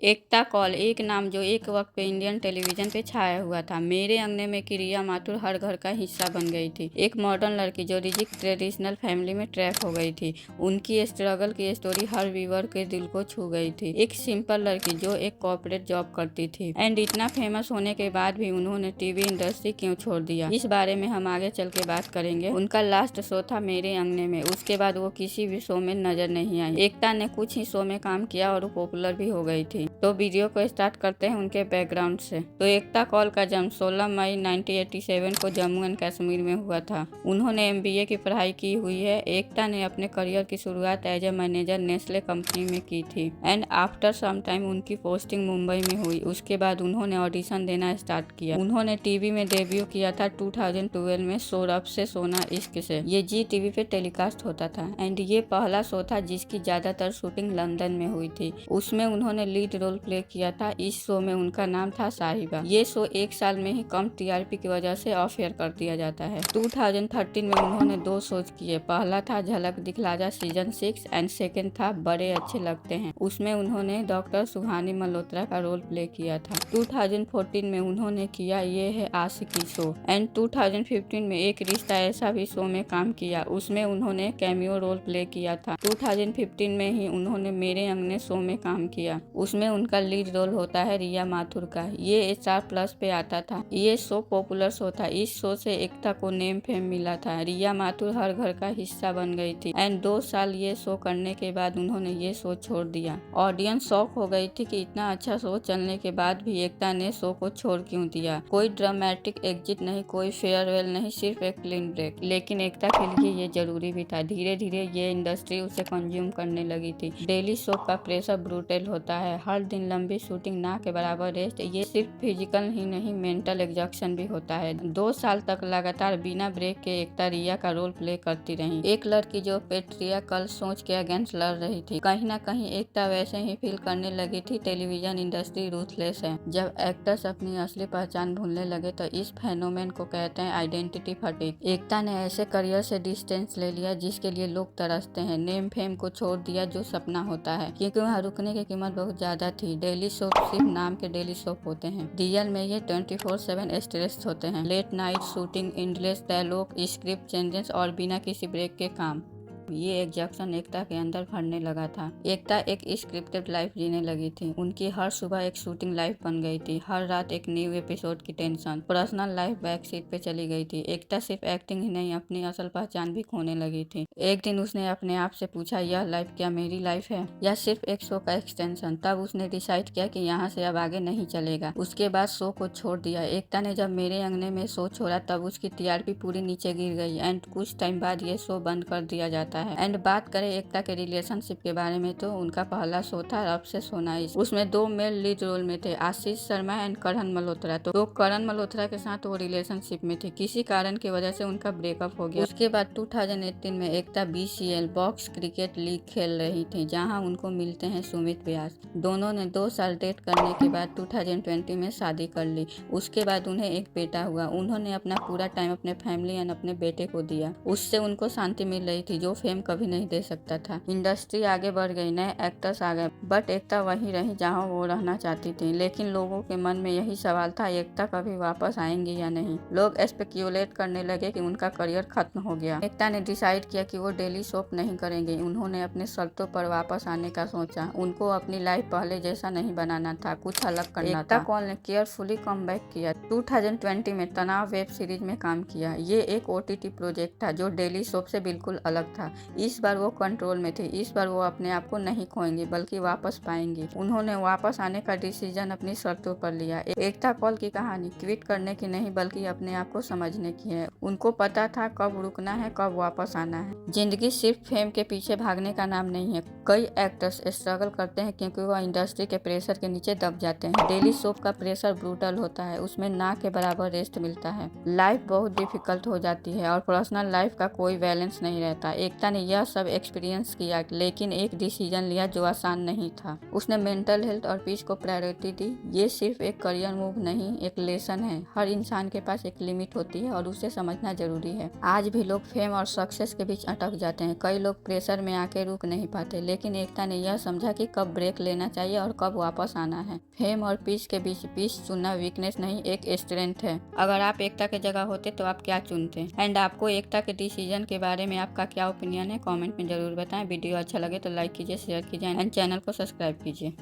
एकता कौल एक नाम जो एक वक्त पे इंडियन टेलीविजन पे छाया हुआ था। मेरे अंगने में की रिया माथुर हर घर का हिस्सा बन गई थी। एक मॉडर्न लड़की जो रिजिक ट्रेडिशनल फैमिली में ट्रैप हो गई थी। उनकी स्ट्रगल की स्टोरी हर व्यूअर के दिल को छू गई थी। एक सिंपल लड़की जो एक कॉर्पोरेट जॉब करती थी एंड इतना फेमस होने के बाद भी उन्होंने टीवी इंडस्ट्री क्यों छोड़ दिया, इस बारे में हम आगे चल के बात करेंगे। उनका लास्ट शो था मेरे अंगने में, उसके बाद वो किसी भी शो में नजर नहीं आई। एकता ने कुछ ही शो में काम किया और वो पॉपुलर भी हो गई थी। तो वीडियो को स्टार्ट करते हैं उनके बैकग्राउंड से। तो एकता कौल का जन्म 16 मई 1987 को जम्मू एंड कश्मीर में हुआ था। उन्होंने MBA की पढ़ाई की हुई है। एकता ने अपने करियर की शुरुआत as a manager Nestle company में की थी एंड आफ्टर सम टाइम उनकी पोस्टिंग मुंबई में हुई। उसके बाद उन्होंने ऑडिशन देना स्टार्ट किया। उन्होंने टीवी में डेब्यू किया था 2012 में शो रब से सोना इश्क से। ये जी टीवी पे टेलीकास्ट होता था एंड ये पहला शो था जिसकी ज्यादातर शूटिंग लंदन में हुई थी। उसमें उन्होंने लीड रोल प्ले किया था। इस शो में उनका नाम था साहिबा। ये शो एक साल में ही कम TRP की वजह से ऑफ एयर कर दिया जाता है। 2013 में उन्होंने 2 शोज किए। पहला था झलक दिखला जा सीजन 6 एंड सेकंड था बड़े अच्छे लगते हैं। उसमें उन्होंने डॉक्टर सुहानी मल्होत्रा का रोल प्ले किया था। 2014 में उन्होंने किया ये है आशिकी शो एंड 2015 में एक रिश्ता ऐसा भी शो में काम किया। उसमें उन्होंने कैमियो रोल प्ले किया था। 2015 में ही उन्होंने मेरे अंगने शो में काम किया। उसमें उनका लीड रोल होता है रिया माथुर का। ये स्टार+ पे आता था। ये शो पॉपुलर शो था। इस शो से एकता को नेम फेम मिला था। रिया माथुर हर घर का हिस्सा बन गई थी एंड 2 साल ये शो करने के बाद उन्होंने ये शो छोड़ दिया। ऑडियंस शॉक हो गई थी कि इतना अच्छा शो चलने के बाद भी एकता ने शो को छोड़ क्यों दिया। कोई ड्रामेटिक एग्जिट नहीं, कोई फेयरवेल नहीं, सिर्फ एक क्लीन ब्रेक। लेकिन एकता के लिए ये जरूरी भी था। धीरे धीरे ये इंडस्ट्री उसे कंज्यूम करने लगी थी। डेली शो का प्रेशर ब्रूटल होता है। हर दिन लंबी शूटिंग, ना के बराबर रेस्ट। ये सिर्फ फिजिकल ही नहीं, मेंटल एग्जॉशन भी होता है। 2 साल तक लगातार बिना ब्रेक के एकता रिया का रोल प्ले करती रही। एक लड़की जो पेट्रियार्कल सोच के अगेंस्ट लड़ रही थी। कहीं ना कहीं एकता वैसे ही फील करने लगी थी। टेलीविजन इंडस्ट्री रूथलेस है। जब एक्टर्स अपनी असली पहचान भूलने लगे तो इस फेनोमेन को कहते हैं आइडेंटिटी फटीग। एकता ने ऐसे करियर से डिस्टेंस ले लिया जिसके लिए लोग तरसते हैं। नेम फेम को छोड़ दिया जो सपना होता है, क्योंकि वहाँ रुकने की कीमत बहुत ज्यादा थी। डेली सोप सिर्फ नाम के डेली सोप होते हैं। रियल में ये 24/7 स्ट्रेस होते हैं। Late night shooting, endless dialogue, script changes और बिना किसी ब्रेक के काम। ये एग्जॉशन एकता के अंदर भरने लगा था। एकता एक स्क्रिप्टेड लाइफ जीने लगी थी। उनकी हर सुबह एक शूटिंग लाइफ बन गई थी। हर रात एक न्यू एपिसोड की tension. Personal life back seat पे चली गई थी। एकता सिर्फ एक्टिंग ही नहीं, अपनी असल पहचान भी खोने लगी थी। एक दिन उसने अपने आप से पूछा, यह लाइफ क्या मेरी लाइफ है या सिर्फ एक शो का एक्सटेंशन। तब उसने डिसाइड किया कि यहाँ से अब आगे नहीं चलेगा। उसके बाद शो को छोड़ दिया। एकता ने जब मेरे अंगने में शो छोड़ा तब उसकी TRP पूरी नीचे गिर गई एंड कुछ टाइम बाद ये शो बंद कर दिया जाता है। एंड बात करें एकता के रिलेशनशिप के बारे में तो उनका पहला शो था रब से सोना इश्क। उसमें 2 मेल लीड रोल में थे, आशीष शर्मा एंड करण मल्होत्रा। तो करण मल्होत्रा के साथ वो रिलेशनशिप में थी। किसी कारण की वजह से उनका ब्रेकअप हो गया। उसके बाद 2018 में एकता BCL बॉक्स क्रिकेट लीग खेल रही थी, जहां उनको मिलते हैं सुमित व्यास। दोनों ने 2 साल डेट करने के बाद 2020 में शादी कर ली। उसके बाद उन्हें एक बेटा हुआ। उन्होंने अपना पूरा टाइम अपने फैमिली एंड अपने बेटे को दिया। उससे उनको शांति मिल रही थी जो फेम कभी नहीं दे सकता था। इंडस्ट्री आगे बढ़ गई, नए एक्टर्स आ गए, बट एकता वहीं रही जहां वो रहना चाहती थी। लेकिन लोगों के मन में यही सवाल था, एकता कभी वापस आएंगी या नहीं। लोग स्पेक्यूलेट करने लगे कि उनका करियर खत्म हो गया। एकता ने डिसाइड किया कि वो डेली सोप नहीं करेंगे। उन्होंने अपने शर्तों पर वापस आने का सोचा। उनको अपनी लाइफ पहले जैसा नहीं बनाना था, कुछ अलग करना था। एकता कौल ने केयरफुली कम बैक किया। 2020 में तनाव वेब सीरीज में काम किया। ये एक OTT प्रोजेक्ट था जो डेली सोप से बिल्कुल अलग था। इस बार वो कंट्रोल में थे। इस बार वो अपने आप को नहीं खोएंगे बल्कि वापस पाएंगे। उन्होंने वापस आने का डिसीजन अपनी शर्तों पर लिया। एकता कौल की कहानी क्विट करने की नहीं बल्कि अपने आप को समझने की है। उनको पता था कब रुकना है, कब वापस आना है। जिंदगी सिर्फ फेम के पीछे भागने का नाम नहीं है। कई एक्टर्स स्ट्रगल करते हैं क्योंकि वह इंडस्ट्री के प्रेशर के नीचे दब जाते हैं। डेली सोप का प्रेशर ब्रूटल होता है। उसमें ना के बराबर रेस्ट मिलता है। लाइफ बहुत डिफिकल्ट हो जाती है और पर्सनल लाइफ का कोई बैलेंस नहीं रहता। एकता एकता ने यह सब एक्सपीरियंस किया, लेकिन एक डिसीजन लिया जो आसान नहीं था। उसने मेंटल हेल्थ और पीस को प्रायोरिटी दी। ये सिर्फ एक करियर मूव नहीं, एक लेसन है। हर इंसान के पास एक लिमिट होती है और उसे समझना जरूरी है। आज भी लोग फेम और सक्सेस के बीच अटक जाते हैं। कई लोग प्रेशर में आके रुक नहीं पाते, लेकिन एकता ने यह समझा कि कब ब्रेक लेना चाहिए और कब वापस आना है। फेम और पीस के बीच पीस चुनना वीकनेस नहीं, एक स्ट्रेंथ है। अगर आप एकता की जगह होते तो आप क्या चुनते? एंड आपको एकता के डिसीजन के बारे में आपका क्या ओपिनियन है, कमेंट में जरूर बताएं। वीडियो अच्छा लगे तो लाइक कीजिए, शेयर कीजिए एंड चैनल को सब्सक्राइब कीजिए।